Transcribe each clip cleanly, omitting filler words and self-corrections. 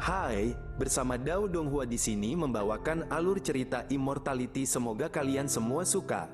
Hai, bersama Dao Donghua di sini membawakan alur cerita Immortality. Semoga kalian semua suka.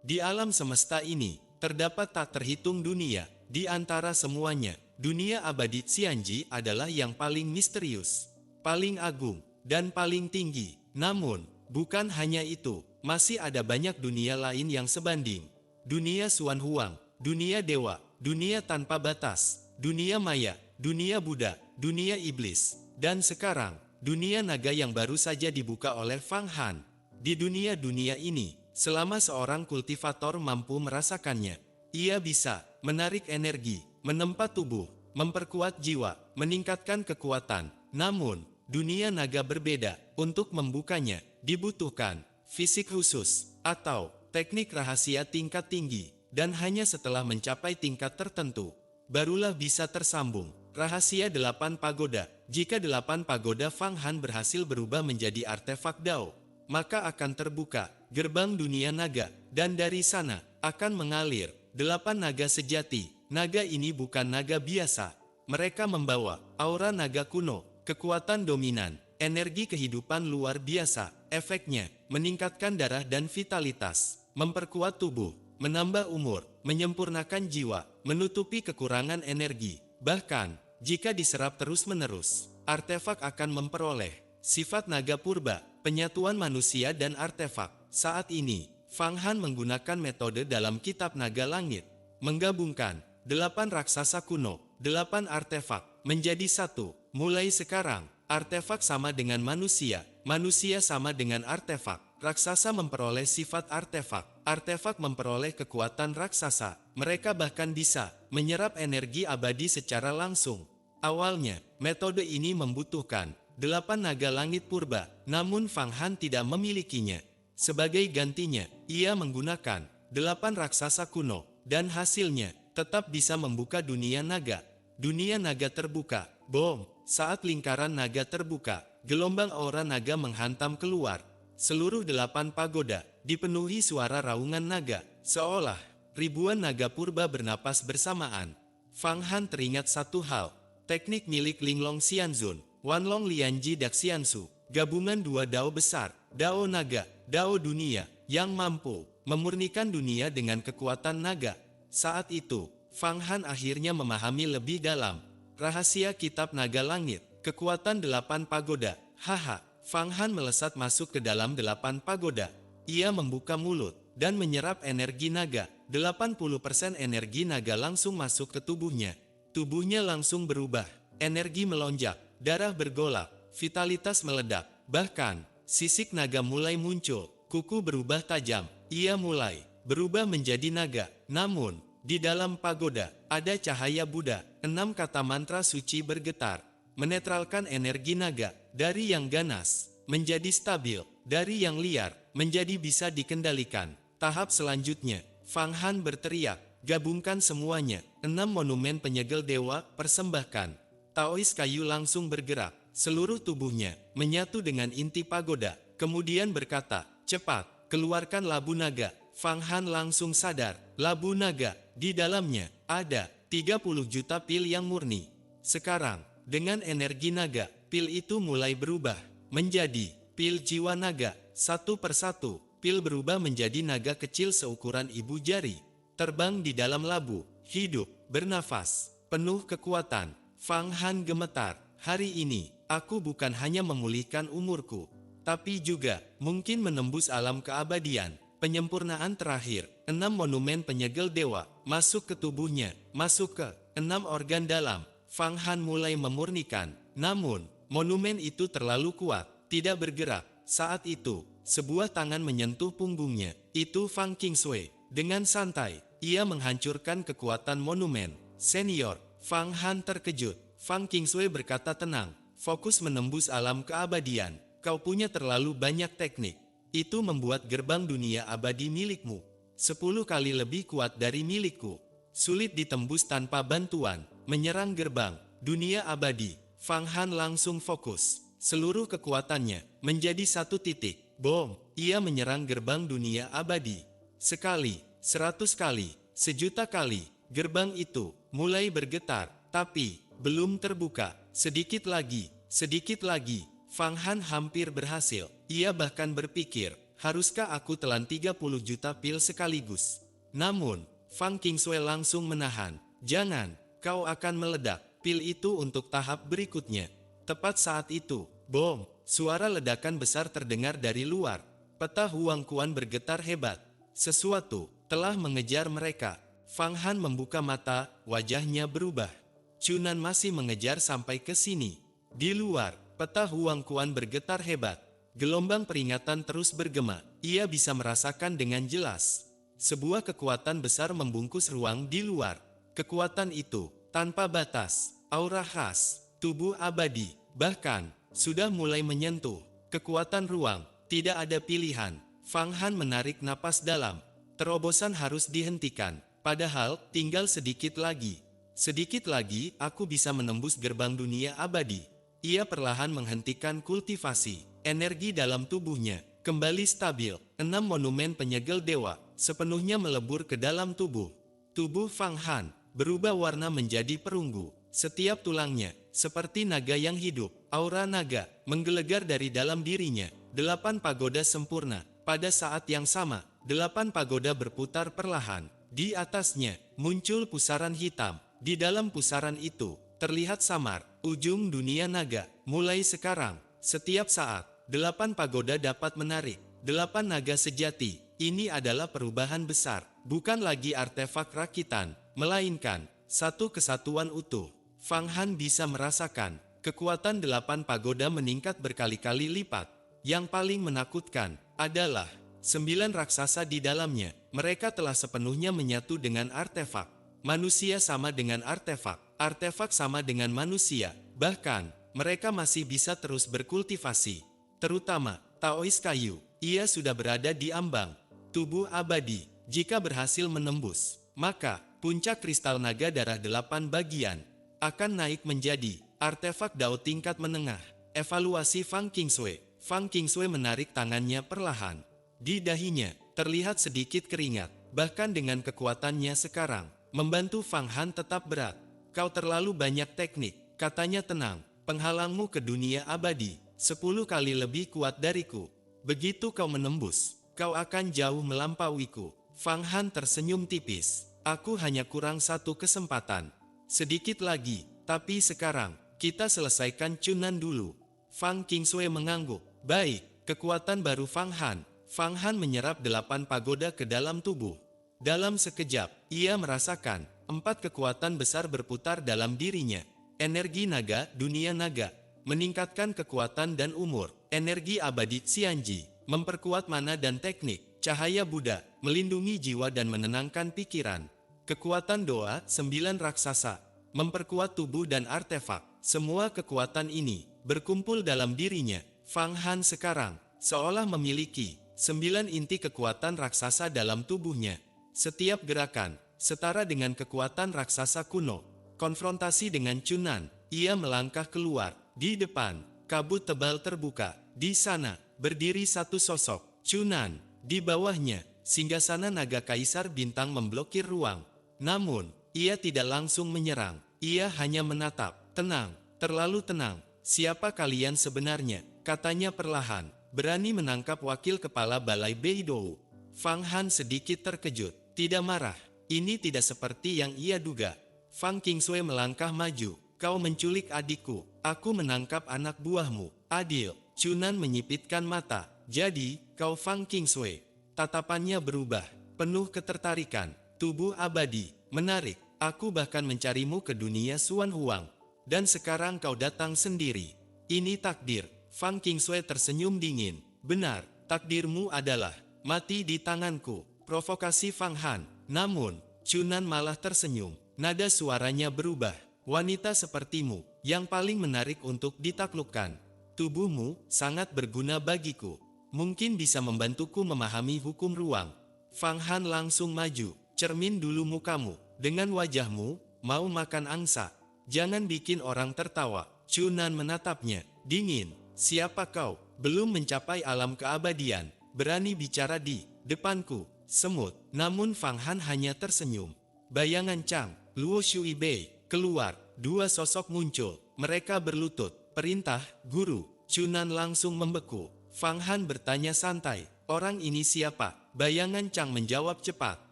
Di alam semesta ini, terdapat tak terhitung dunia. Di antara semuanya, dunia abadi Xianji adalah yang paling misterius, paling agung, dan paling tinggi. Namun, bukan hanya itu, masih ada banyak dunia lain yang sebanding. Dunia Xuan Huang, dunia dewa, dunia tanpa batas, dunia maya, dunia Buddha, dunia iblis, dan sekarang, dunia naga yang baru saja dibuka oleh Fang Han. Di dunia-dunia ini, selama seorang kultivator mampu merasakannya, ia bisa menarik energi, menempa tubuh, memperkuat jiwa, meningkatkan kekuatan. Namun, dunia naga berbeda. Untuk membukanya, dibutuhkan fisik khusus atau teknik rahasia tingkat tinggi, dan hanya setelah mencapai tingkat tertentu, barulah bisa tersambung. Rahasia 8 pagoda. Jika 8 pagoda Fang Han berhasil berubah menjadi artefak Dao, maka akan terbuka gerbang dunia naga, dan dari sana akan mengalir 8 naga sejati. Naga ini bukan naga biasa. Mereka membawa aura naga kuno, kekuatan dominan, energi kehidupan luar biasa. Efeknya meningkatkan darah dan vitalitas, memperkuat tubuh, menambah umur, menyempurnakan jiwa, menutupi kekurangan energi. Bahkan, jika diserap terus-menerus, artefak akan memperoleh sifat naga purba, penyatuan manusia dan artefak. Saat ini, Fang Han menggunakan metode dalam kitab naga langit, menggabungkan 8 raksasa kuno, 8 artefak, menjadi satu. Mulai sekarang, artefak sama dengan manusia, manusia sama dengan artefak. Raksasa memperoleh sifat artefak, artefak memperoleh kekuatan raksasa. Mereka bahkan bisa menyerap energi abadi secara langsung. Awalnya, metode ini membutuhkan 8 naga langit purba, namun Fang Han tidak memilikinya. Sebagai gantinya, ia menggunakan 8 raksasa kuno, dan hasilnya tetap bisa membuka dunia naga. Dunia naga terbuka. Bom! Saat lingkaran naga terbuka, gelombang aura naga menghantam keluar. Seluruh 8 pagoda dipenuhi suara raungan naga, seolah ribuan naga purba bernapas bersamaan. Fang Han teringat satu hal, teknik milik Linglong Xianzun, Wanlong Lianji Daxiansu, gabungan dua Dao besar, Dao naga, Dao dunia, yang mampu memurnikan dunia dengan kekuatan naga. Saat itu, Fang Han akhirnya memahami lebih dalam rahasia kitab naga langit, kekuatan 8 pagoda. Haha, Fang Han melesat masuk ke dalam 8 pagoda. Ia membuka mulut dan menyerap energi naga. 80% energi naga langsung masuk ke tubuhnya. Tubuhnya langsung berubah, energi melonjak, darah bergolak, vitalitas meledak. Bahkan, sisik naga mulai muncul, kuku berubah tajam. Ia mulai berubah menjadi naga. Namun, di dalam pagoda, ada cahaya Buddha. 6 kata mantra suci bergetar, menetralkan energi naga. Dari yang ganas, menjadi stabil. Dari yang liar, menjadi bisa dikendalikan. Tahap selanjutnya, Fang Han berteriak, gabungkan semuanya. 6 monumen penyegel dewa, persembahkan. Taois kayu langsung bergerak, seluruh tubuhnya menyatu dengan inti pagoda. Kemudian berkata, cepat, keluarkan labu naga. Fang Han langsung sadar, labu naga, di dalamnya ada 30 juta pil yang murni. Sekarang, dengan energi naga, pil itu mulai berubah menjadi pil jiwa naga. Satu persatu, pil berubah menjadi naga kecil seukuran ibu jari, terbang di dalam labu, hidup, bernafas, penuh kekuatan. Fang Han gemetar, hari ini, aku bukan hanya memulihkan umurku, tapi juga mungkin menembus alam keabadian. Penyempurnaan terakhir, 6 monumen penyegel dewa, masuk ke tubuhnya, masuk ke 6 organ dalam. Fang Han mulai memurnikan, namun, monumen itu terlalu kuat, tidak bergerak. Saat itu, sebuah tangan menyentuh punggungnya, itu Fang Qingsui. Dengan santai, ia menghancurkan kekuatan monumen. Senior, Fang Han terkejut. Fang Qingsui berkata tenang, fokus menembus alam keabadian. Kau punya terlalu banyak teknik. Itu membuat gerbang dunia abadi milikmu 10 kali lebih kuat dari milikku. Sulit ditembus tanpa bantuan. Menyerang gerbang dunia abadi. Fang Han langsung fokus seluruh kekuatannya menjadi satu titik. Bom! Ia menyerang gerbang dunia abadi. Sekali, 100 kali, 1.000.000 kali. Gerbang itu mulai bergetar, tapi belum terbuka. Sedikit lagi, sedikit lagi. Fang Han hampir berhasil. Ia bahkan berpikir, haruskah aku telan 30 juta pil sekaligus? Namun, Fang Qingsui langsung menahan. Jangan, kau akan meledak. Pil itu untuk tahap berikutnya. Tepat saat itu, bom, suara ledakan besar terdengar dari luar. Peta Huang Quan bergetar hebat. Sesuatu telah mengejar mereka. Fang Han membuka mata, wajahnya berubah. Chunan masih mengejar sampai ke sini. Di luar, peta Huang Quan bergetar hebat. Gelombang peringatan terus bergema. Ia bisa merasakan dengan jelas. Sebuah kekuatan besar membungkus ruang di luar. Kekuatan itu, tanpa batas, aura khas, tubuh abadi, bahkan, sudah mulai menyentuh kekuatan ruang. Tidak ada pilihan. Fang Han menarik napas dalam. Terobosan harus dihentikan. Padahal, tinggal sedikit lagi. Sedikit lagi, aku bisa menembus gerbang dunia abadi. Ia perlahan menghentikan kultivasi. Energi dalam tubuhnya kembali stabil. 6 monumen penyegel dewa sepenuhnya melebur ke dalam tubuh. Tubuh Fang Han berubah warna menjadi perunggu. Setiap tulangnya seperti naga yang hidup. Aura naga menggelegar dari dalam dirinya. 8 pagoda sempurna. Pada saat yang sama, 8 pagoda berputar perlahan. Di atasnya muncul pusaran hitam. Di dalam pusaran itu terlihat samar ujung dunia naga. Mulai sekarang, setiap saat, 8 pagoda dapat menarik 8 naga sejati. Ini adalah perubahan besar, bukan lagi artefak rakitan, melainkan satu kesatuan utuh. Fang Han bisa merasakan kekuatan 8 pagoda meningkat berkali-kali lipat. Yang paling menakutkan adalah 9 raksasa di dalamnya. Mereka telah sepenuhnya menyatu dengan artefak. Manusia sama dengan artefak. Artefak sama dengan manusia. Bahkan, mereka masih bisa terus berkultivasi. Terutama, Taois kayu. Ia sudah berada di ambang tubuh abadi. Jika berhasil menembus, maka puncak kristal naga darah 8 bagian akan naik menjadi artefak Dao tingkat menengah. Evaluasi Fang Qingsui. Fang Qingsui menarik tangannya perlahan. Di dahinya, terlihat sedikit keringat. Bahkan dengan kekuatannya sekarang, membantu Fang Han tetap berat. Kau terlalu banyak teknik, katanya tenang. Penghalangmu ke dunia abadi, 10 kali lebih kuat dariku. Begitu kau menembus, kau akan jauh melampauiku. Fang Han tersenyum tipis. Aku hanya kurang satu kesempatan. Sedikit lagi, tapi sekarang, kita selesaikan Chunan dulu. Fang Qingsui mengangguk. Baik, kekuatan baru Fang Han. Fang Han menyerap 8 pagoda ke dalam tubuh. Dalam sekejap, ia merasakan 4 kekuatan besar berputar dalam dirinya. Energi naga, dunia naga, meningkatkan kekuatan dan umur. Energi abadi Xianji, memperkuat mana dan teknik. Cahaya Buddha, melindungi jiwa dan menenangkan pikiran. Kekuatan doa, 9 raksasa, memperkuat tubuh dan artefak. Semua kekuatan ini berkumpul dalam dirinya. Fang Han sekarang seolah memiliki 9 inti kekuatan raksasa dalam tubuhnya. Setiap gerakan setara dengan kekuatan raksasa kuno. Konfrontasi dengan Chunan, ia melangkah keluar. Di depan, kabut tebal terbuka. Di sana, berdiri satu sosok, Chunan. Di bawahnya, singgasana naga kaisar bintang memblokir ruang. Namun, ia tidak langsung menyerang. Ia hanya menatap. Tenang, terlalu tenang. Siapa kalian sebenarnya? Katanya perlahan. Berani menangkap wakil kepala balai Beidou. Fang Han sedikit terkejut. Tidak marah. Ini tidak seperti yang ia duga. Fang Qingsui melangkah maju. Kau menculik adikku. Aku menangkap anak buahmu. Adil. Chunan menyipitkan mata. Jadi, kau Fang Qingsui. Tatapannya berubah. Penuh ketertarikan. Tubuh abadi. Menarik. Aku bahkan mencarimu ke dunia Xuan Huang. Dan sekarang kau datang sendiri. Ini takdir. Fang Qingsui tersenyum dingin. Benar, takdirmu adalah mati di tanganku. Provokasi Fang Han. Namun, Chunan malah tersenyum. Nada suaranya berubah. Wanita sepertimu, yang paling menarik untuk ditaklukkan. Tubuhmu sangat berguna bagiku. Mungkin bisa membantuku memahami hukum ruang. Fang Han langsung maju. Cermin dulu mukamu. Dengan wajahmu, mau makan angsa. Jangan bikin orang tertawa. Chunan menatapnya. Dingin. Siapa kau? Belum mencapai alam keabadian. Berani bicara di depanku. Semut. Namun Fang Han hanya tersenyum. Bayangan Chang, Luo Shui Bei, keluar. 2 sosok muncul. Mereka berlutut. Perintah, Guru. Chunan langsung membeku. Fang Han bertanya santai, orang ini siapa? Bayangan Chang menjawab cepat,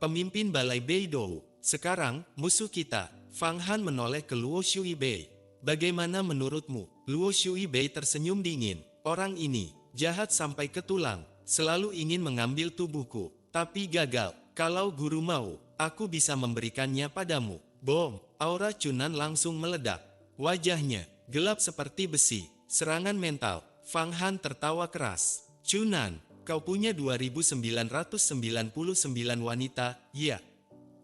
pemimpin Balai Beidou. Sekarang, musuh kita. Fang Han menoleh ke Luo Shuibei. Bagaimana menurutmu? Luo Shuibei tersenyum dingin. Orang ini, jahat sampai ke tulang. Selalu ingin mengambil tubuhku, tapi gagal. Kalau guru mau, aku bisa memberikannya padamu. Bom! Aura Chunan langsung meledak. Wajahnya, gelap seperti besi. Serangan mental. Fang Han tertawa keras. Chunan, kau punya 2999 wanita, ya?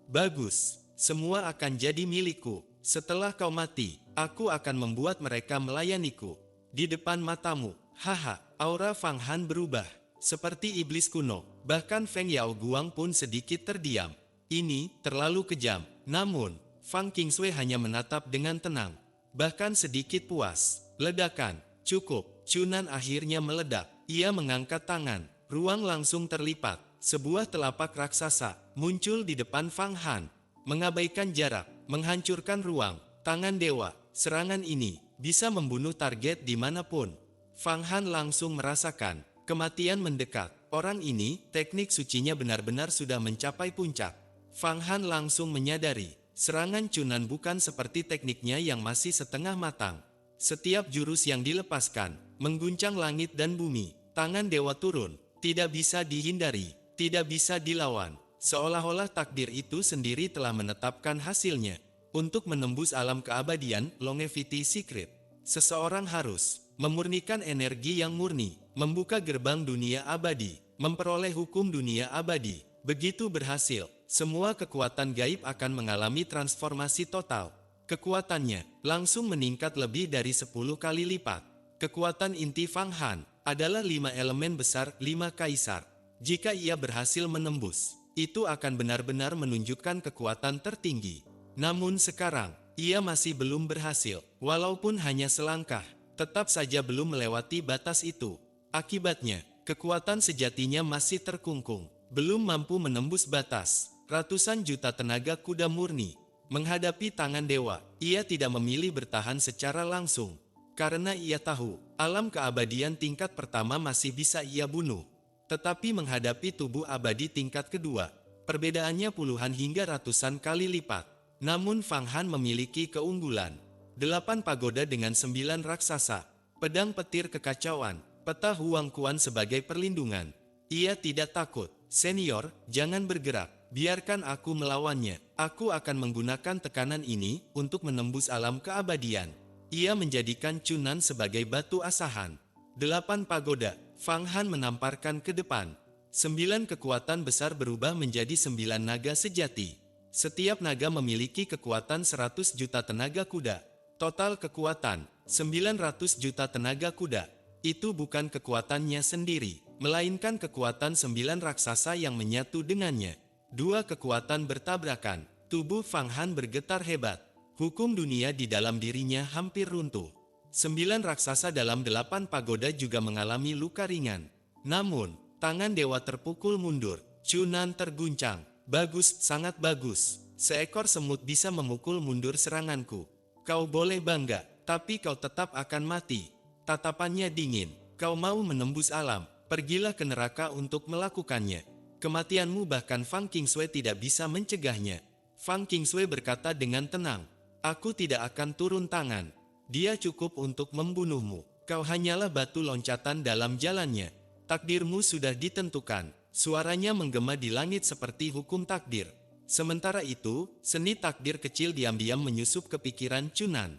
Bagus, semua akan jadi milikku. Setelah kau mati, aku akan membuat mereka melayaniku. Di depan matamu, haha, aura Fang Han berubah. Seperti iblis kuno, bahkan Feng Yao Guang pun sedikit terdiam. Ini terlalu kejam. Namun, Fang Qingsui hanya menatap dengan tenang. Bahkan sedikit puas. Ledakan, cukup. Chunan akhirnya meledak. Ia mengangkat tangan. Ruang langsung terlipat. Sebuah telapak raksasa muncul di depan Fang Han. Mengabaikan jarak, menghancurkan ruang. Tangan dewa, serangan ini bisa membunuh target dimanapun. Fang Han langsung merasakan kematian mendekat. Orang ini, teknik sucinya benar-benar sudah mencapai puncak. Fang Han langsung menyadari, serangan Chunan bukan seperti tekniknya yang masih setengah matang. Setiap jurus yang dilepaskan, mengguncang langit dan bumi. Tangan dewa turun, tidak bisa dihindari, tidak bisa dilawan. Seolah-olah takdir itu sendiri telah menetapkan hasilnya. Untuk menembus alam keabadian, Longevity Secret, seseorang harus memurnikan energi yang murni, membuka gerbang dunia abadi, memperoleh hukum dunia abadi. Begitu berhasil, semua kekuatan gaib akan mengalami transformasi total. Kekuatannya langsung meningkat lebih dari 10 kali lipat. Kekuatan inti Fang Han adalah 5 elemen besar, 5 kaisar. Jika ia berhasil menembus, itu akan benar-benar menunjukkan kekuatan tertinggi. Namun sekarang, ia masih belum berhasil, walaupun hanya selangkah. Tetap saja belum melewati batas itu. Akibatnya, kekuatan sejatinya masih terkungkung, belum mampu menembus batas. Ratusan juta tenaga kuda murni. Menghadapi tangan dewa, ia tidak memilih bertahan secara langsung. Karena ia tahu, alam keabadian tingkat pertama masih bisa ia bunuh. Tetapi menghadapi tubuh abadi tingkat kedua, perbedaannya puluhan hingga ratusan kali lipat. Namun Fang Han memiliki keunggulan. 8 pagoda dengan 9 raksasa, pedang petir kekacauan, peta Huang Kuan sebagai perlindungan. Ia tidak takut. Senior, jangan bergerak, biarkan aku melawannya. Aku akan menggunakan tekanan ini untuk menembus alam keabadian. Ia menjadikan Chunan sebagai batu asahan. 8 pagoda, Fang Han menamparkan ke depan. 9 kekuatan besar berubah menjadi 9 naga sejati. Setiap naga memiliki kekuatan 100 juta tenaga kuda. Total kekuatan, 900 juta tenaga kuda. Itu bukan kekuatannya sendiri, melainkan kekuatan 9 raksasa yang menyatu dengannya. 2 kekuatan bertabrakan, tubuh Fang Han bergetar hebat. Hukum dunia di dalam dirinya hampir runtuh. 9 raksasa dalam 8 pagoda juga mengalami luka ringan. Namun, tangan dewa terpukul mundur. Chunan terguncang. Bagus, sangat bagus. Seekor semut bisa memukul mundur seranganku. Kau boleh bangga, tapi kau tetap akan mati. Tatapannya dingin. Kau mau menembus alam, pergilah ke neraka untuk melakukannya. Kematianmu bahkan Fang Qingsui tidak bisa mencegahnya. Fang Qingsui berkata dengan tenang, aku tidak akan turun tangan. Dia cukup untuk membunuhmu. Kau hanyalah batu loncatan dalam jalannya. Takdirmu sudah ditentukan. Suaranya menggema di langit seperti hukum takdir. Sementara itu, seni takdir kecil diam-diam menyusup ke pikiran Chunan.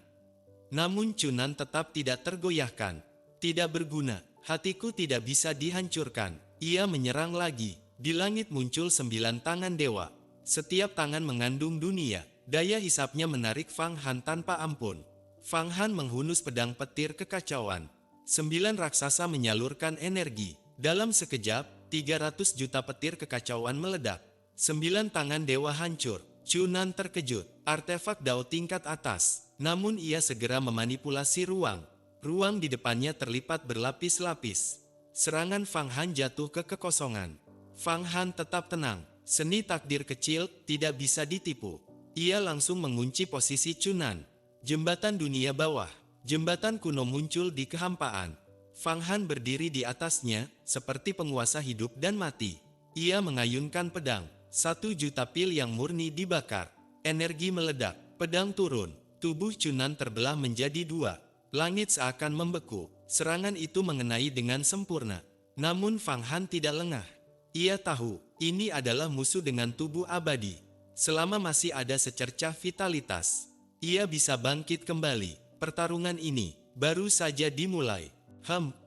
Namun Chunan tetap tidak tergoyahkan. Tidak berguna, hatiku tidak bisa dihancurkan. Ia menyerang lagi. Di langit muncul 9 tangan dewa. Setiap tangan mengandung dunia. Daya hisapnya menarik Fang Han tanpa ampun. Fang Han menghunus pedang petir kekacauan. 9 raksasa menyalurkan energi. Dalam sekejap, 300 juta petir kekacauan meledak. 9 tangan dewa hancur. Chunan terkejut. Artefak Dao tingkat atas. Namun ia segera memanipulasi ruang. Ruang di depannya terlipat berlapis-lapis. Serangan Fang Han jatuh ke kekosongan. Fang Han tetap tenang. Seni takdir kecil tidak bisa ditipu. Ia langsung mengunci posisi Chunan. Jembatan dunia bawah. jembatan kuno muncul di kehampaan. Fang Han berdiri di atasnya, seperti penguasa hidup dan mati. Ia mengayunkan pedang. 1.000.000 pil yang murni dibakar. Energi meledak, pedang turun. Tubuh Chunan terbelah menjadi dua. Langit seakan membeku. Serangan itu mengenai dengan sempurna. Namun Fang Han tidak lengah. Ia tahu, ini adalah musuh dengan tubuh abadi. Selama masih ada secercah vitalitas, ia bisa bangkit kembali. Pertarungan ini baru saja dimulai.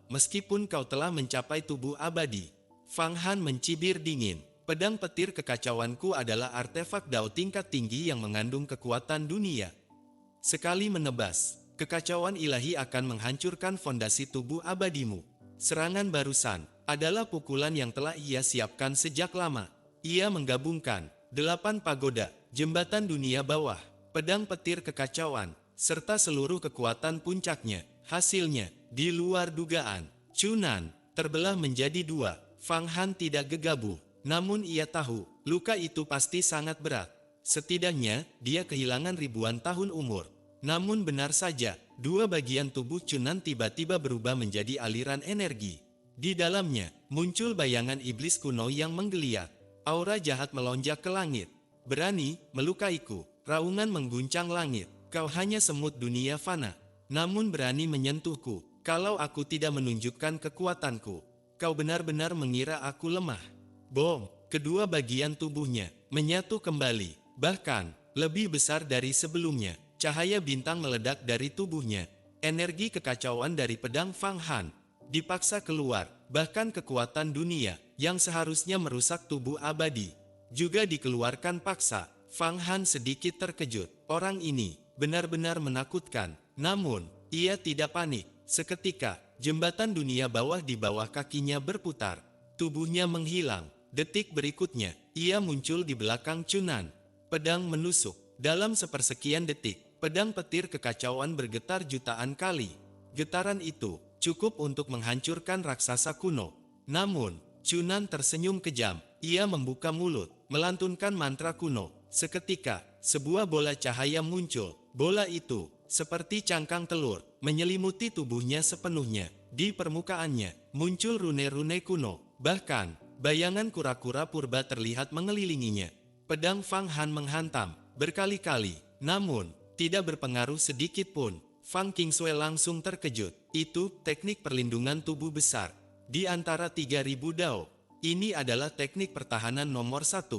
Meskipun kau telah mencapai tubuh abadi. Fang Han mencibir dingin. Pedang petir kekacauanku adalah artefak Dao tingkat tinggi yang mengandung kekuatan dunia. Sekali menebas, kekacauan ilahi akan menghancurkan fondasi tubuh abadimu. Serangan barusan adalah pukulan yang telah ia siapkan sejak lama. Ia menggabungkan 8 pagoda, jembatan dunia bawah, pedang petir kekacauan, serta seluruh kekuatan puncaknya. Hasilnya, di luar dugaan, Chunan terbelah menjadi dua. Fang Han tidak gegabah, namun ia tahu, luka itu pasti sangat berat. Setidaknya, dia kehilangan ribuan tahun umur. Namun benar saja, dua bagian tubuh Chunan tiba-tiba berubah menjadi aliran energi. Di dalamnya, muncul bayangan iblis kuno yang menggeliat. Aura jahat melonjak ke langit. Berani melukaiku, raungan mengguncang langit. Kau hanya semut dunia fana. Namun berani menyentuhku. Kalau aku tidak menunjukkan kekuatanku, kau benar-benar mengira aku lemah. Bom, kedua bagian tubuhnya menyatu kembali. Bahkan, lebih besar dari sebelumnya. Cahaya bintang meledak dari tubuhnya. Energi kekacauan dari pedang Fang Han dipaksa keluar. Bahkan kekuatan dunia yang seharusnya merusak tubuh abadi juga dikeluarkan paksa. Fang Han sedikit terkejut. Orang ini benar-benar menakutkan. Namun, ia tidak panik. Seketika, jembatan dunia bawah di bawah kakinya berputar. Tubuhnya menghilang. Detik berikutnya, ia muncul di belakang Chunan. Pedang menusuk. Dalam sepersekian detik, pedang petir kekacauan bergetar jutaan kali. Getaran itu cukup untuk menghancurkan raksasa kuno. Namun, Chunan tersenyum kejam. Ia membuka mulut, melantunkan mantra kuno. Seketika, sebuah bola cahaya muncul. Bola itu seperti cangkang telur, menyelimuti tubuhnya sepenuhnya. Di permukaannya, muncul rune-rune kuno. Bahkan, bayangan kura-kura purba terlihat mengelilinginya. Pedang Fang Han menghantam berkali-kali, namun tidak berpengaruh sedikit pun. Fang Qingsui langsung terkejut. Itu teknik perlindungan tubuh besar. Di antara 3.000 Dao, ini adalah teknik pertahanan nomor 1.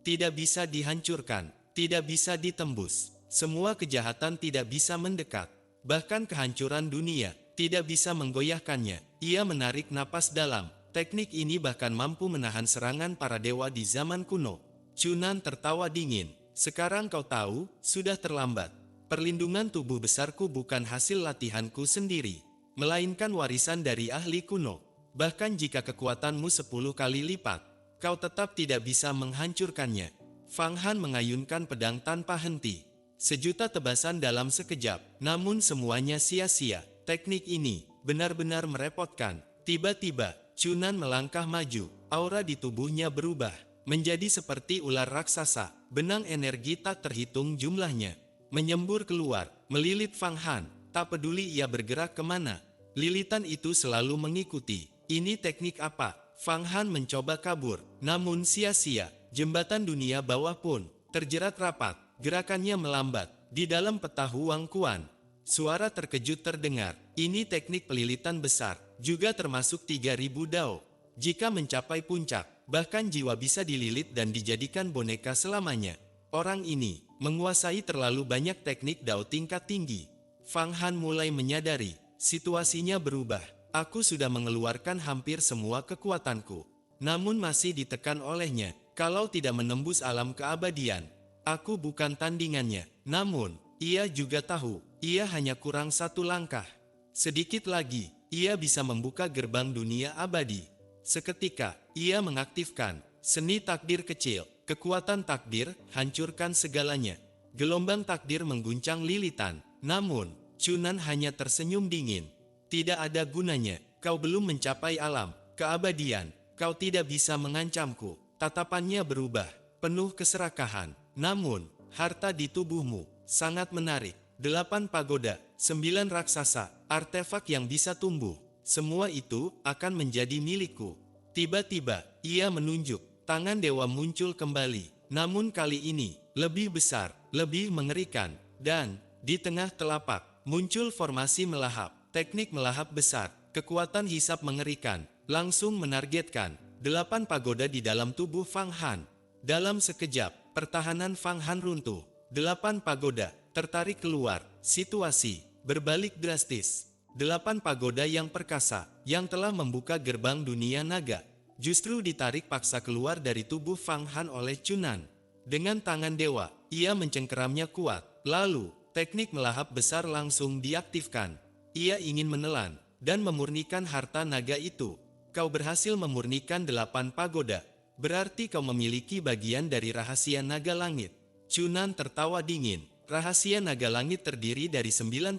Tidak bisa dihancurkan, tidak bisa ditembus. Semua kejahatan tidak bisa mendekat. Bahkan kehancuran dunia tidak bisa menggoyahkannya. Ia menarik napas dalam. Teknik ini bahkan mampu menahan serangan para dewa di zaman kuno. Chunan tertawa dingin. Sekarang kau tahu, sudah terlambat. Perlindungan tubuh besarku bukan hasil latihanku sendiri, melainkan warisan dari ahli kuno. Bahkan jika kekuatanmu 10 kali lipat, kau tetap tidak bisa menghancurkannya. Fang Han mengayunkan pedang tanpa henti. Sejuta tebasan dalam sekejap, namun semuanya sia-sia. Teknik ini benar-benar merepotkan. Tiba-tiba, Chunan melangkah maju. Aura di tubuhnya berubah menjadi seperti ular raksasa. Benang energi tak terhitung jumlahnya menyembur keluar, melilit Fang Han. Tak peduli ia bergerak kemana, lilitan itu selalu mengikuti. Ini teknik apa? Fang Han mencoba kabur, namun sia-sia. Jembatan dunia bawah pun terjerat rapat. Gerakannya melambat. Di dalam peta Huang Quan, suara terkejut terdengar. Ini teknik pelilitan besar, juga termasuk 3.000 Dao. Jika mencapai puncak, bahkan jiwa bisa dililit dan dijadikan boneka selamanya. Orang ini menguasai terlalu banyak teknik Dao tingkat tinggi. Fang Han mulai menyadari, situasinya berubah. Aku sudah mengeluarkan hampir semua kekuatanku, namun masih ditekan olehnya. Kalau tidak menembus alam keabadian, aku bukan tandingannya. Namun, ia juga tahu, ia hanya kurang satu langkah. Sedikit lagi, ia bisa membuka gerbang dunia abadi. Seketika, ia mengaktifkan seni takdir kecil. Kekuatan takdir, hancurkan segalanya. Gelombang takdir mengguncang lilitan. Namun, Chunan hanya tersenyum dingin. Tidak ada gunanya, kau belum mencapai alam keabadian. Kau tidak bisa mengancamku. Tatapannya berubah, penuh keserakahan. Namun, harta di tubuhmu sangat menarik. 8 pagoda, 9 raksasa, artefak yang bisa tumbuh. Semua itu akan menjadi milikku. Tiba-tiba, ia menunjuk. Tangan dewa muncul kembali. Namun kali ini, lebih besar, lebih mengerikan. Dan, di tengah telapak, muncul formasi melahap. Teknik melahap besar, kekuatan hisap mengerikan. Langsung menargetkan 8 pagoda di dalam tubuh Fang Han. Dalam sekejap, pertahanan Fang Han runtuh. 8 pagoda tertarik keluar. Situasi berbalik drastis. 8 pagoda yang perkasa, yang telah membuka gerbang dunia naga, justru ditarik paksa keluar dari tubuh Fang Han oleh Chunan. Dengan tangan dewa, ia mencengkeramnya kuat. Lalu, teknik melahap besar langsung diaktifkan. Ia ingin menelan dan memurnikan harta naga itu. Kau berhasil memurnikan 8 pagoda. Berarti kau memiliki bagian dari rahasia naga langit. Chunan tertawa dingin. Rahasia naga langit terdiri dari 99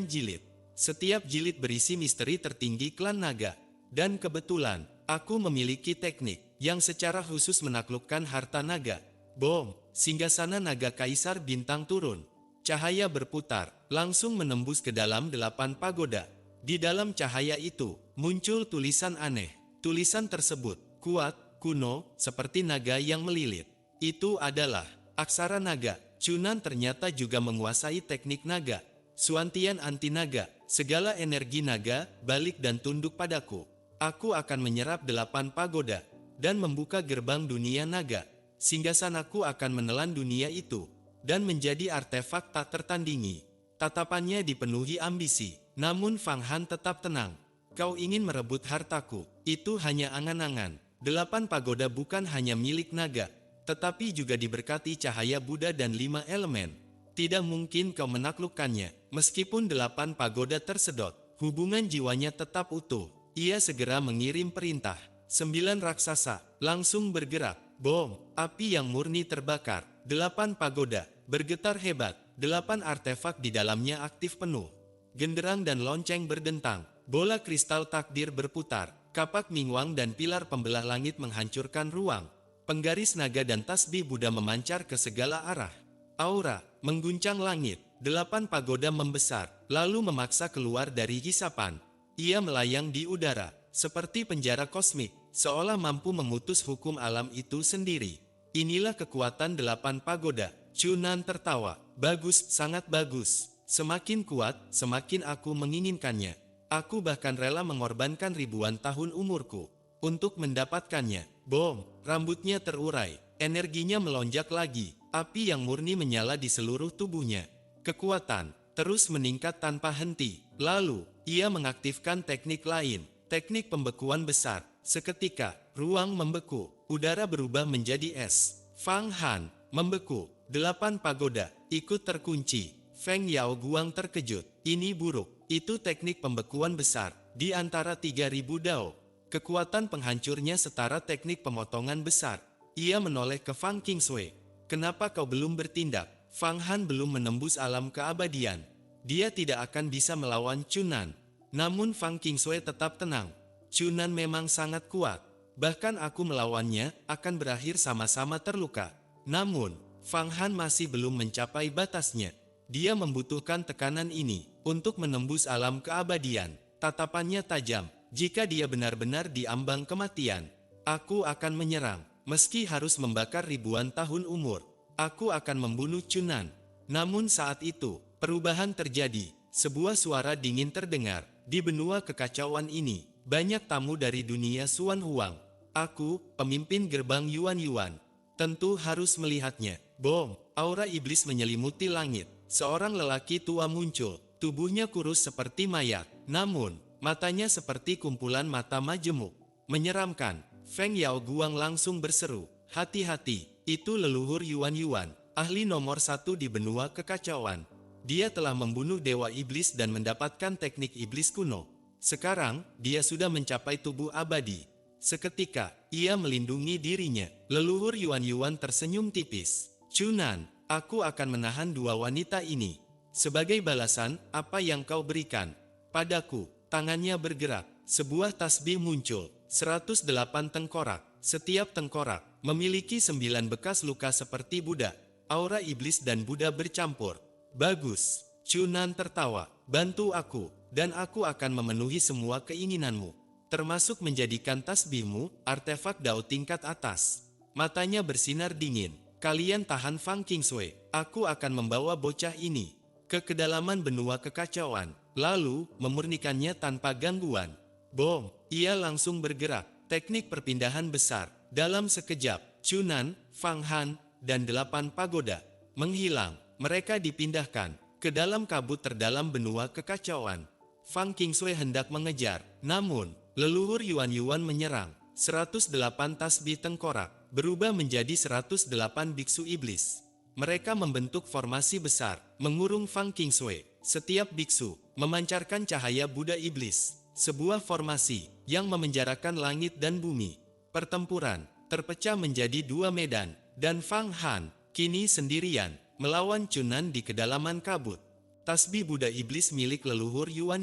jilid. Setiap jilid berisi misteri tertinggi klan naga. Dan kebetulan, aku memiliki teknik yang secara khusus menaklukkan harta naga. Bom, singgasana naga kaisar bintang turun. Cahaya berputar, langsung menembus ke dalam 8 pagoda. Di dalam cahaya itu, muncul tulisan aneh. Tulisan tersebut, kuat, kuno, seperti naga yang melilit. Itu adalah aksara naga. Chunan ternyata juga menguasai teknik naga. Suantian anti naga, segala energi naga, balik dan tunduk padaku. Aku akan menyerap 8 pagoda, dan membuka gerbang dunia naga. Singgasanaku akan menelan dunia itu, dan menjadi artefak tak tertandingi. Tatapannya dipenuhi ambisi, namun Fang Han tetap tenang. Kau ingin merebut hartaku, itu hanya angan-angan. 8 pagoda bukan hanya milik naga, tetapi juga diberkati cahaya Buddha dan 5 elemen. Tidak mungkin kau menaklukkannya. Meskipun 8 pagoda tersedot, hubungan jiwanya tetap utuh. Ia segera mengirim perintah. 9 raksasa langsung bergerak. Bom, api yang murni terbakar. 8 pagoda bergetar hebat. 8 artefak di dalamnya aktif penuh. Genderang dan lonceng berdentang. Bola kristal takdir berputar. Kapak Mingwang dan pilar pembelah langit menghancurkan ruang. Penggaris naga dan tasbih Buddha memancar ke segala arah. Aura mengguncang langit. 8 pagoda membesar, lalu memaksa keluar dari hisapan. Ia melayang di udara, seperti penjara kosmik, seolah mampu memutus hukum alam itu sendiri. Inilah kekuatan 8 pagoda. Chunan tertawa. Bagus, sangat bagus. Semakin kuat, semakin aku menginginkannya. Aku bahkan rela mengorbankan ribuan tahun umurku untuk mendapatkannya. Bom, rambutnya terurai, energinya melonjak lagi. Api yang murni menyala di seluruh tubuhnya. Kekuatan terus meningkat tanpa henti. Lalu, ia mengaktifkan teknik lain, teknik pembekuan besar. Seketika, ruang membeku, udara berubah menjadi es. Fang Han membeku. 8 pagoda ikut terkunci. Feng Yao Guang terkejut. Ini buruk. Itu teknik pembekuan besar di antara 3000 dao. Kekuatan penghancurnya setara teknik pemotongan besar. Ia menoleh ke Fang Qingshui. Kenapa kau belum bertindak? Fang Han belum menembus alam keabadian. Dia tidak akan bisa melawan Chunan. Namun Fang Qingshui tetap tenang. Chunan memang sangat kuat. Bahkan aku melawannya akan berakhir sama-sama terluka. Namun, Fang Han masih belum mencapai batasnya. Dia membutuhkan tekanan ini untuk menembus alam keabadian. Tatapannya tajam. Jika dia benar-benar diambang kematian, aku akan menyerang. Meski harus membakar ribuan tahun umur, aku akan membunuh Chunan. Namun saat itu, perubahan terjadi. Sebuah suara dingin terdengar. Di benua kekacauan ini, banyak tamu dari dunia Xuan Huang. Aku, pemimpin gerbang Yuan Yuan, tentu harus melihatnya. Bom, aura iblis menyelimuti langit. Seorang lelaki tua muncul. Tubuhnya kurus seperti mayat. Namun, matanya seperti kumpulan mata majemuk. Menyeramkan. Feng Yao Guang langsung berseru. Hati-hati, itu leluhur Yuan Yuan, ahli nomor 1 di benua kekacauan. Dia telah membunuh dewa iblis dan mendapatkan teknik iblis kuno. Sekarang, dia sudah mencapai tubuh abadi. Seketika, ia melindungi dirinya. Leluhur Yuan Yuan tersenyum tipis. Chunan, aku akan menahan 2 wanita ini. Sebagai balasan, apa yang kau berikan padaku? Tangannya bergerak. Sebuah tasbih muncul. 108 tengkorak. Setiap tengkorak memiliki 9 bekas luka seperti Buddha. Aura iblis dan Buddha bercampur. Bagus. Chunan tertawa, bantu aku, dan aku akan memenuhi semua keinginanmu, termasuk menjadikan tasbihmu artefak Dao tingkat atas. Matanya bersinar dingin. Kalian tahan Fang Qingshui, aku akan membawa bocah ini ke kedalaman benua kekacauan, lalu memurnikannya tanpa gangguan. Bom, ia langsung bergerak. Teknik perpindahan besar. Dalam sekejap, Chunan, Fang Han, dan 8 pagoda menghilang. Mereka dipindahkan ke dalam kabut terdalam benua kekacauan. Fang Qingshui hendak mengejar, namun leluhur Yuan menyerang. 108 tasbih tengkorak berubah menjadi 108 biksu iblis. Mereka membentuk formasi besar, mengurung Fang Qingshui. Setiap biksu memancarkan cahaya Buddha iblis. Sebuah formasi yang memenjarakan langit dan bumi. Pertempuran terpecah menjadi 2 medan, dan Fang Han kini sendirian melawan Chunan di kedalaman kabut. Tasbih Buddha iblis milik leluhur Yuan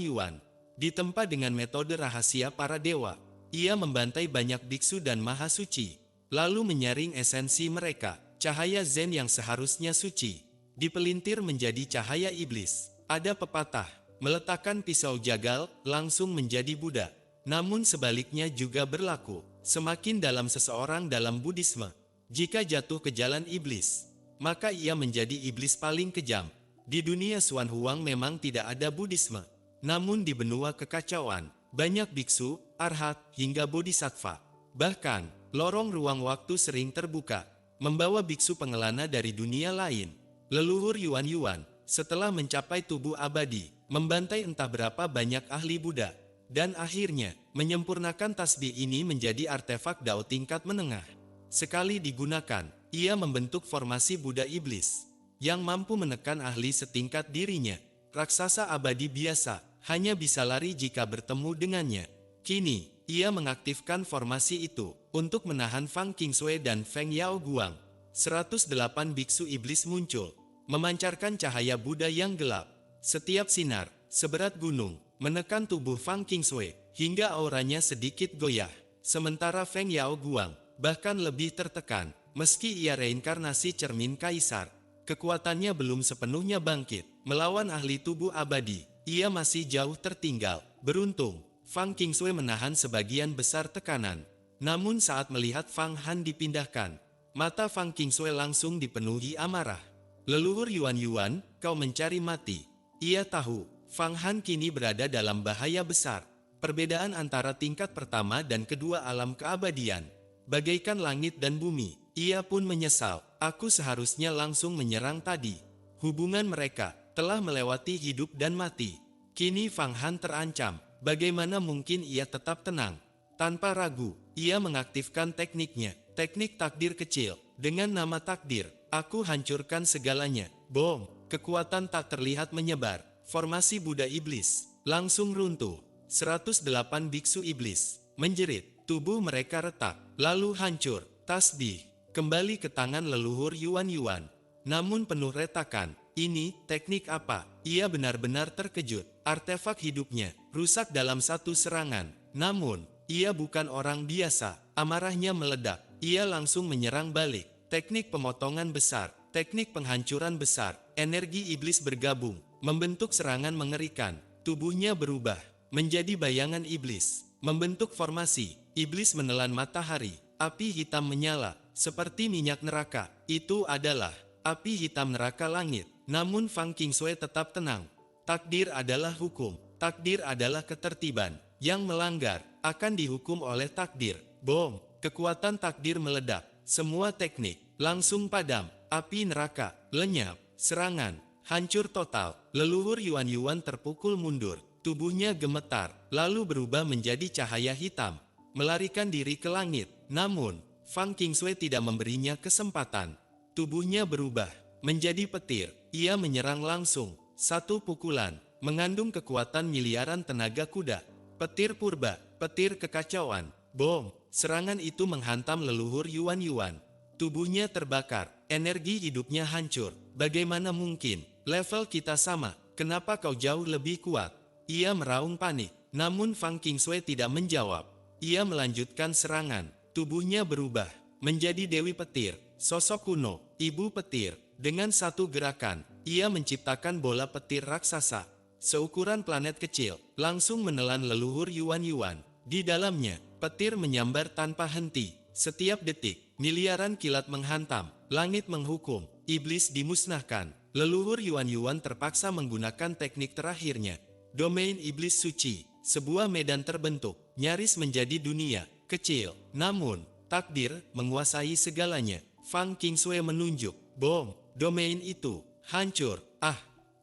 ditempa dengan metode rahasia para dewa. Ia membantai banyak biksu dan maha suci, lalu menyaring esensi mereka. Cahaya Zen yang seharusnya suci dipelintir menjadi cahaya iblis. Ada pepatah, meletakkan pisau jagal langsung menjadi Buddha. Namun sebaliknya juga berlaku. Semakin dalam seseorang dalam Buddhisme, jika jatuh ke jalan iblis, maka ia menjadi iblis paling kejam. Di dunia Xuan Huang memang tidak ada Buddhisme. Namun di benua kekacauan, banyak biksu, arhat, hingga bodhisattva. Bahkan, lorong ruang waktu sering terbuka, membawa biksu pengelana dari dunia lain. Leluhur Yuan, setelah mencapai tubuh abadi, membantai entah berapa banyak ahli Buddha, dan akhirnya menyempurnakan tasbih ini menjadi artefak Dao tingkat menengah. Sekali digunakan, ia membentuk formasi Buddha iblis, yang mampu menekan ahli setingkat dirinya. Raksasa abadi biasa hanya bisa lari jika bertemu dengannya. Kini, ia mengaktifkan formasi itu untuk menahan Fang Qingshui dan Feng Yao Guang. 108 biksu iblis muncul, memancarkan cahaya Buddha yang gelap. Setiap sinar, seberat gunung, menekan tubuh Fang Qingshui, hingga auranya sedikit goyah. Sementara Feng Yao Guang bahkan lebih tertekan, meski ia reinkarnasi cermin kaisar. Kekuatannya belum sepenuhnya bangkit. Melawan ahli tubuh abadi, ia masih jauh tertinggal. Beruntung, Fang Qingshui menahan sebagian besar tekanan. Namun saat melihat Fang Han dipindahkan, mata Fang Qingshui langsung dipenuhi amarah. Leluhur Yuan, kau mencari mati. Ia tahu, Fang Han kini berada dalam bahaya besar. Perbedaan antara tingkat pertama dan kedua alam keabadian, bagaikan langit dan bumi. Ia pun menyesal, aku seharusnya langsung menyerang tadi. Hubungan mereka telah melewati hidup dan mati. Kini Fang Han terancam, bagaimana mungkin ia tetap tenang? Tanpa ragu, ia mengaktifkan tekniknya, teknik takdir kecil. Dengan nama takdir, aku hancurkan segalanya. Bom, kekuatan tak terlihat menyebar. Formasi Buddha iblis langsung runtuh. 108 biksu iblis menjerit, tubuh mereka retak, lalu hancur. Tasbih kembali ke tangan leluhur Yuan, namun penuh retakan. Ini teknik apa? Ia benar-benar terkejut. Artefak hidupnya rusak dalam satu serangan. Namun, ia bukan orang biasa. Amarahnya meledak. Ia langsung menyerang balik. Teknik pemotongan besar, teknik penghancuran besar. Energi iblis bergabung, membentuk serangan mengerikan. Tubuhnya berubah menjadi bayangan iblis, membentuk formasi. Iblis menelan matahari. Api hitam menyala, seperti minyak neraka. Itu adalah api hitam neraka langit. Namun Fang Qingshui tetap tenang. Takdir adalah hukum. Takdir adalah ketertiban. Yang melanggar akan dihukum oleh takdir. Bom, kekuatan takdir meledak. Semua teknik langsung padam. Api neraka lenyap. Serangan hancur total. Leluhur Yuan terpukul mundur. Tubuhnya gemetar, lalu berubah menjadi cahaya hitam, melarikan diri ke langit. Namun, Fang Qingshui tidak memberinya kesempatan. Tubuhnya berubah menjadi petir. Ia menyerang langsung. Satu pukulan mengandung kekuatan miliaran tenaga kuda. Petir purba, petir kekacauan. Bom, serangan itu menghantam leluhur Yuan. Tubuhnya terbakar, energi hidupnya hancur. Bagaimana mungkin? Level kita sama, kenapa kau jauh lebih kuat? Ia meraung panik, namun Fang Qingshui tidak menjawab. Ia melanjutkan serangan. Tubuhnya berubah menjadi Dewi Petir, sosok kuno, ibu petir. Dengan satu gerakan, ia menciptakan bola petir raksasa seukuran planet kecil, langsung menelan leluhur Yuan-Yuan. Di dalamnya, petir menyambar tanpa henti. Setiap detik, miliaran kilat menghantam, langit menghukum, iblis dimusnahkan. Leluhur Yuan-Yuan terpaksa menggunakan teknik terakhirnya. Domain iblis suci, sebuah medan terbentuk, nyaris menjadi dunia kecil. Namun, takdir menguasai segalanya. Fang Qingshui menunjuk, bom, domain itu hancur.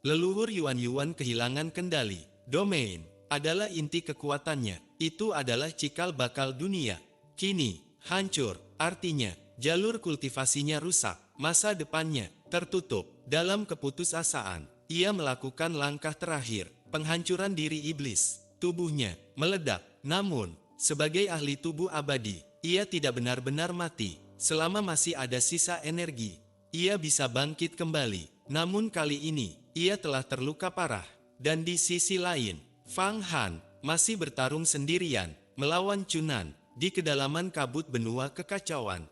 Leluhur Yuan-Yuan kehilangan kendali. Domain adalah inti kekuatannya. Itu adalah cikal bakal dunia. Kini, hancur. Artinya, jalur kultivasinya rusak. Masa depannya tertutup. Dalam keputusasaan, ia melakukan langkah terakhir. Penghancuran diri iblis. Tubuhnya meledak. Namun, sebagai ahli tubuh abadi, ia tidak benar-benar mati. Selama masih ada sisa energi, ia bisa bangkit kembali. Namun kali ini, ia telah terluka parah. Dan di sisi lain, Fang Han masih bertarung sendirian melawan Chunan di kedalaman kabut benua kekacauan.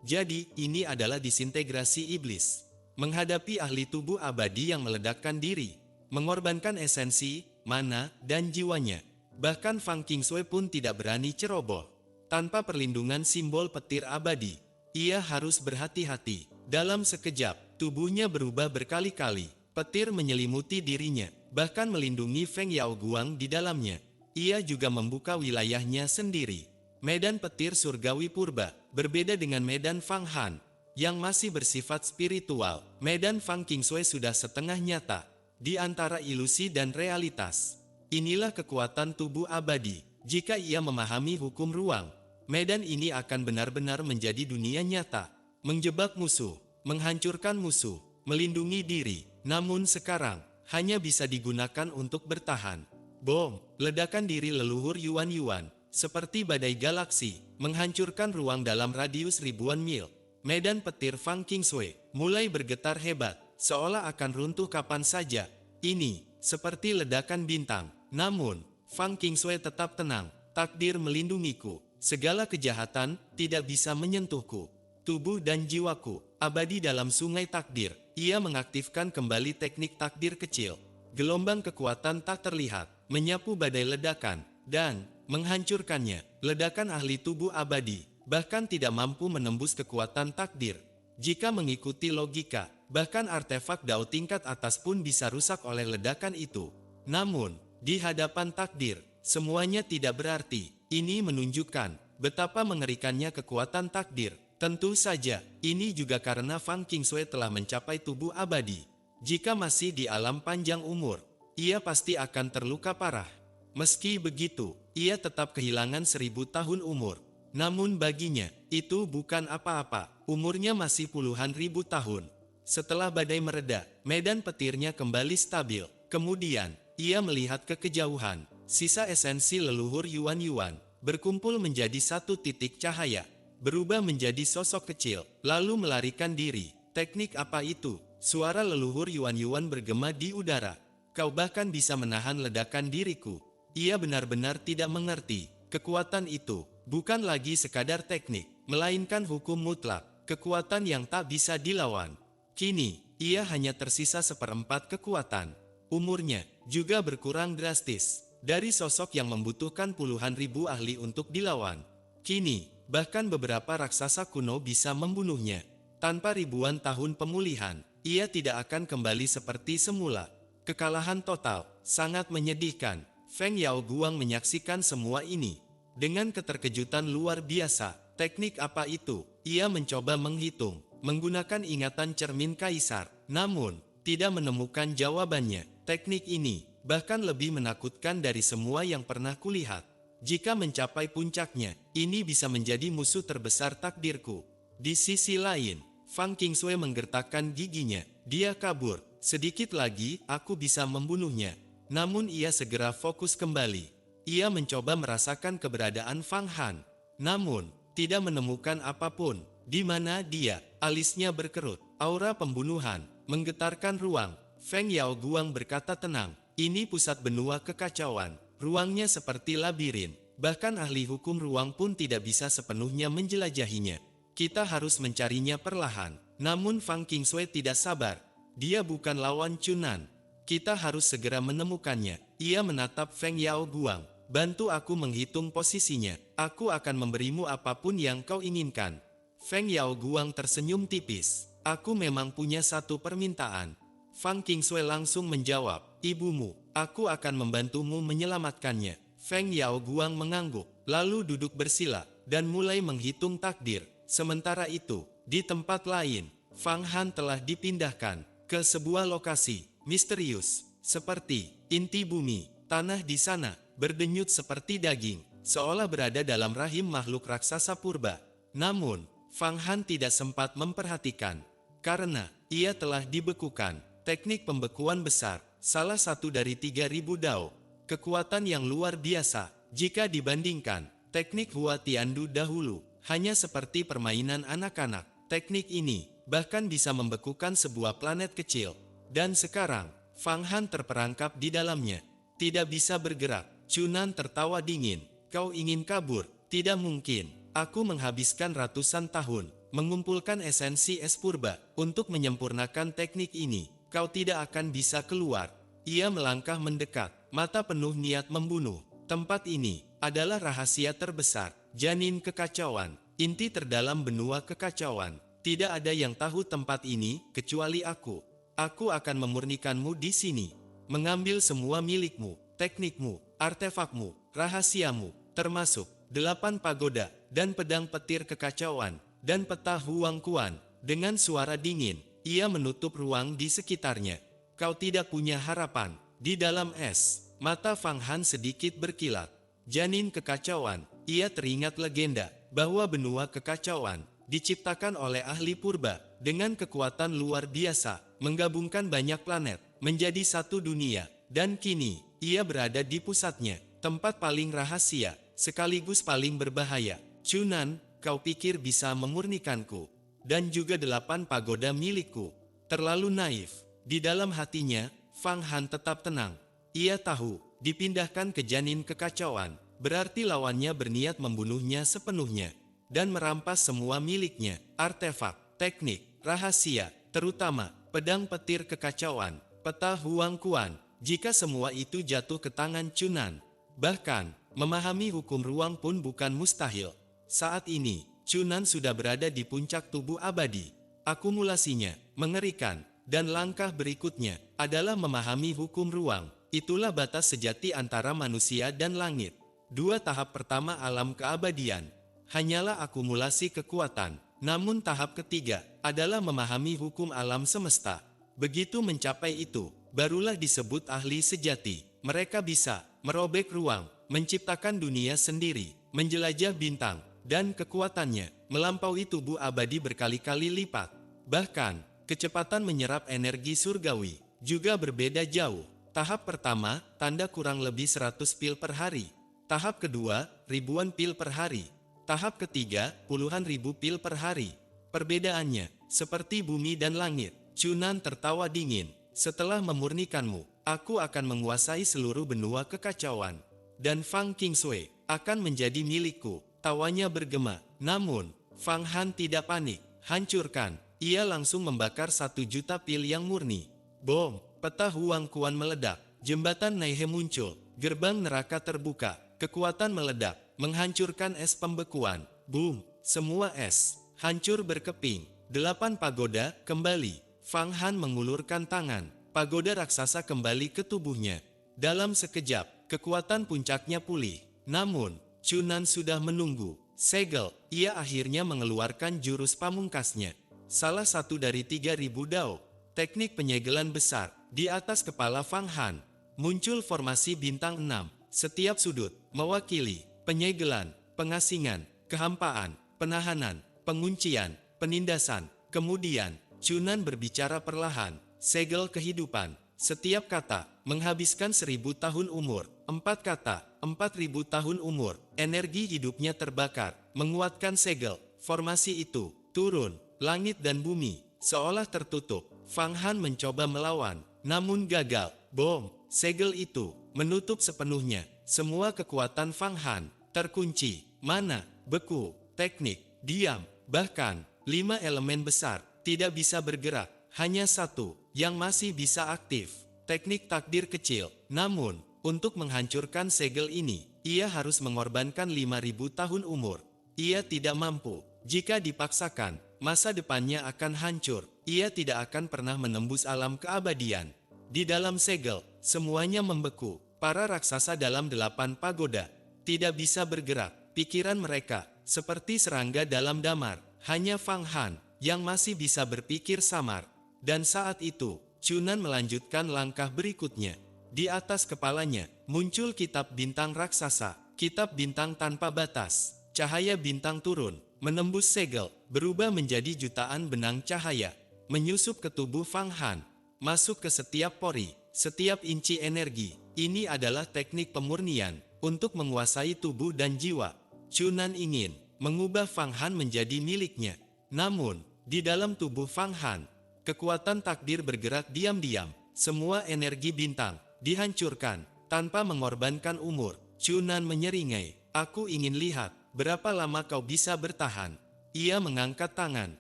Jadi, ini adalah disintegrasi iblis. Menghadapi ahli tubuh abadi yang meledakkan diri, mengorbankan esensi, mana, dan jiwanya. Bahkan Fang Qingshui pun tidak berani ceroboh. Tanpa perlindungan simbol petir abadi, ia harus berhati-hati. Dalam sekejap, tubuhnya berubah berkali-kali. Petir menyelimuti dirinya, bahkan melindungi Feng Yaoguang di dalamnya. Ia juga membuka wilayahnya sendiri. Medan petir surgawi purba, berbeda dengan medan Fang Han, yang masih bersifat spiritual. Medan Fang Qingshui sudah setengah nyata, di antara ilusi dan realitas. Inilah kekuatan tubuh abadi. Jika ia memahami hukum ruang, medan ini akan benar-benar menjadi dunia nyata. Menjebak musuh, menghancurkan musuh, melindungi diri. Namun sekarang, hanya bisa digunakan untuk bertahan. Bom, ledakan diri leluhur Yuan-Yuan, seperti badai galaksi, menghancurkan ruang dalam radius ribuan mil. Medan petir Fang Qingshui mulai bergetar hebat, seolah akan runtuh kapan saja. Ini, seperti ledakan bintang. Namun, Fang Qingshui tetap tenang. Takdir melindungiku. Segala kejahatan tidak bisa menyentuhku. Tubuh dan jiwaku abadi dalam sungai takdir. Ia mengaktifkan kembali teknik takdir kecil. Gelombang kekuatan tak terlihat, menyapu badai ledakan, dan menghancurkannya. Ledakan ahli tubuh abadi, bahkan tidak mampu menembus kekuatan takdir. Jika mengikuti logika, bahkan artefak Dao tingkat atas pun bisa rusak oleh ledakan itu. Namun, di hadapan takdir, semuanya tidak berarti. Ini menunjukkan betapa mengerikannya kekuatan takdir. Tentu saja, ini juga karena Fang Qingshui telah mencapai tubuh abadi. Jika masih di alam panjang umur, ia pasti akan terluka parah. Meski begitu, ia tetap kehilangan 1000 tahun umur. Namun baginya, itu bukan apa-apa. Umurnya masih puluhan ribu tahun. Setelah badai mereda, medan petirnya kembali stabil. Kemudian, ia melihat ke kejauhan. Sisa esensi leluhur Yuan-Yuan berkumpul menjadi satu titik cahaya. Berubah menjadi sosok kecil, lalu melarikan diri. Teknik apa itu? Suara leluhur Yuan-Yuan bergema di udara. Kau bahkan bisa menahan ledakan diriku. Ia benar-benar tidak mengerti. Kekuatan itu bukan lagi sekadar teknik, melainkan hukum mutlak. Kekuatan yang tak bisa dilawan. Kini, ia hanya tersisa 1/4 kekuatan. Umurnya juga berkurang drastis. Dari sosok yang membutuhkan puluhan ribu ahli untuk dilawan. Kini, bahkan beberapa raksasa kuno bisa membunuhnya. Tanpa ribuan tahun pemulihan, ia tidak akan kembali seperti semula. Kekalahan total, sangat menyedihkan. Feng Yaoguang menyaksikan semua ini. Dengan keterkejutan luar biasa, teknik apa itu? Ia mencoba menghitung, menggunakan ingatan cermin kaisar. Namun, tidak menemukan jawabannya. Teknik ini, bahkan lebih menakutkan dari semua yang pernah kulihat. Jika mencapai puncaknya, ini bisa menjadi musuh terbesar takdirku. Di sisi lain, Fang Qingshui menggertakkan giginya. Dia kabur. Sedikit lagi, aku bisa membunuhnya. Namun ia segera fokus kembali. Ia mencoba merasakan keberadaan Fang Han. Namun, tidak menemukan apapun. Di mana dia? Alisnya berkerut. Aura pembunuhan menggetarkan ruang. Feng Yaoguang berkata tenang. Ini pusat benua kekacauan. Ruangnya seperti labirin. Bahkan ahli hukum ruang pun tidak bisa sepenuhnya menjelajahinya. Kita harus mencarinya perlahan. Namun Fang Qingshui tidak sabar. Dia bukan lawan Chunan. Kita harus segera menemukannya. Ia menatap Feng Yao Guang. Bantu aku menghitung posisinya. Aku akan memberimu apapun yang kau inginkan. Feng Yao Guang tersenyum tipis. Aku memang punya satu permintaan. Fang Qingsui langsung menjawab, ibumu, aku akan membantumu menyelamatkannya. Feng Yao Guang mengangguk, lalu duduk bersila, dan mulai menghitung takdir. Sementara itu, di tempat lain, Fang Han telah dipindahkan ke sebuah lokasi misterius, seperti inti bumi. Tanah di sana berdenyut seperti daging, seolah berada dalam rahim makhluk raksasa purba. Namun, Fang Han tidak sempat memperhatikan, karena ia telah dibekukan. Teknik pembekuan besar, salah satu dari 3000 dao. Kekuatan yang luar biasa, jika dibandingkan teknik Hua Tiandu dahulu, hanya seperti permainan anak-anak. Teknik ini bahkan bisa membekukan sebuah planet kecil. Dan sekarang, Fang Han terperangkap di dalamnya. Tidak bisa bergerak. Chunan tertawa dingin. Kau ingin kabur? Tidak mungkin. Aku menghabiskan ratusan tahun mengumpulkan esensi es purba untuk menyempurnakan teknik ini. Kau tidak akan bisa keluar. Ia melangkah mendekat, mata penuh niat membunuh. Tempat ini adalah rahasia terbesar, janin kekacauan, inti terdalam benua kekacauan. Tidak ada yang tahu tempat ini kecuali aku. Aku akan memurnikanmu di sini, mengambil semua milikmu, teknikmu, artefakmu, rahasiamu, termasuk 8 pagoda dan pedang petir kekacauan dan peta Huang Kuan. Dengan suara dingin, ia menutup ruang di sekitarnya. Kau tidak punya harapan. Di dalam es, mata Fang Han sedikit berkilat. Janin kekacauan. Ia teringat legenda bahwa benua kekacauan diciptakan oleh ahli purba dengan kekuatan luar biasa, menggabungkan banyak planet menjadi satu dunia. Dan kini, ia berada di pusatnya, tempat paling rahasia, sekaligus paling berbahaya. Chunan, kau pikir bisa memurnikanku? Dan juga 8 pagoda milikku. Terlalu naif. Di dalam hatinya, Fang Han tetap tenang. Ia tahu, dipindahkan ke janin kekacauan, berarti lawannya berniat membunuhnya sepenuhnya. Dan merampas semua miliknya, artefak, teknik, rahasia, terutama, pedang petir kekacauan, peta Huang Kuan. Jika semua itu jatuh ke tangan Chunan, bahkan, memahami hukum ruang pun bukan mustahil. Saat ini, Chunan sudah berada di puncak tubuh abadi. Akumulasinya mengerikan, dan langkah berikutnya adalah memahami hukum ruang. Itulah batas sejati antara manusia dan langit. 2 tahap pertama alam keabadian hanyalah akumulasi kekuatan. Namun tahap ketiga adalah memahami hukum alam semesta. Begitu mencapai itu, barulah disebut ahli sejati. Mereka bisa merobek ruang, menciptakan dunia sendiri, menjelajah bintang, dan kekuatannya melampaui tubuh abadi berkali-kali lipat. Bahkan, kecepatan menyerap energi surgawi juga berbeda jauh. Tahap pertama, tanda kurang lebih 100 pil per hari. Tahap kedua, ribuan pil per hari. Tahap ketiga, puluhan ribu pil per hari. Perbedaannya, seperti bumi dan langit. Chunan tertawa dingin. Setelah memurnikanmu, aku akan menguasai seluruh benua kekacauan. Dan Fang Qingsui akan menjadi milikku. Tawanya bergema. Namun, Fang Han tidak panik. Hancurkan. Ia langsung membakar 1 juta pil yang murni. Bom! Peta Huang Kuan meledak. Jembatan Naihe muncul. Gerbang neraka terbuka. Kekuatan meledak. Menghancurkan es pembekuan. Boom! Semua es hancur berkeping. 8 pagoda kembali. Fang Han mengulurkan tangan. Pagoda raksasa kembali ke tubuhnya. Dalam sekejap, kekuatan puncaknya pulih. Namun, Chunan sudah menunggu. Segel, ia akhirnya mengeluarkan jurus pamungkasnya. Salah satu dari 3000 dao. Teknik penyegelan besar. Di atas kepala Fang Han, muncul formasi bintang 6. Setiap sudut, mewakili penyegelan, pengasingan, kehampaan, penahanan, penguncian, penindasan. Kemudian, Chunan berbicara perlahan. Segel kehidupan. Setiap kata, menghabiskan 1000 tahun umur. 4 kata, 4000 tahun umur. Energi hidupnya terbakar, menguatkan segel. Formasi itu, turun, langit dan bumi, seolah tertutup. Fang Han mencoba melawan, namun gagal. Bom! Segel itu, menutup sepenuhnya. Semua kekuatan Fang Han, terkunci. Mana, beku, teknik, diam. Bahkan, 5 elemen besar, tidak bisa bergerak. Hanya satu, yang masih bisa aktif. Teknik takdir kecil. Namun, untuk menghancurkan segel ini, ia harus mengorbankan 5.000 tahun umur. Ia tidak mampu. Jika dipaksakan, masa depannya akan hancur. Ia tidak akan pernah menembus alam keabadian. Di dalam segel, semuanya membeku. Para raksasa dalam 8 pagoda tidak bisa bergerak. Pikiran mereka seperti serangga dalam damar. Hanya Fang Han yang masih bisa berpikir samar. Dan saat itu, Chunan melanjutkan langkah berikutnya. Di atas kepalanya, muncul kitab bintang raksasa, kitab bintang tanpa batas. Cahaya bintang turun, menembus segel, berubah menjadi jutaan benang cahaya, menyusup ke tubuh Fang Han, masuk ke setiap pori, setiap inci energi. Ini adalah teknik pemurnian, untuk menguasai tubuh dan jiwa. Chunan ingin mengubah Fang Han menjadi miliknya. Namun, di dalam tubuh Fang Han, kekuatan takdir bergerak diam-diam. Semua energi bintang dihancurkan tanpa mengorbankan umur. Chunan menyeringai, "Aku ingin lihat berapa lama kau bisa bertahan." Ia mengangkat tangan,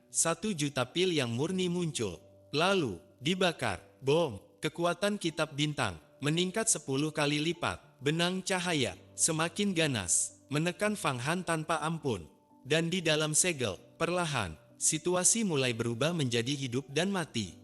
1 juta pil yang murni muncul. Lalu, dibakar. Bom, kekuatan kitab bintang meningkat 10 kali lipat. Benang cahaya semakin ganas, menekan Fang Han tanpa ampun. Dan di dalam segel, perlahan, situasi mulai berubah menjadi hidup dan mati.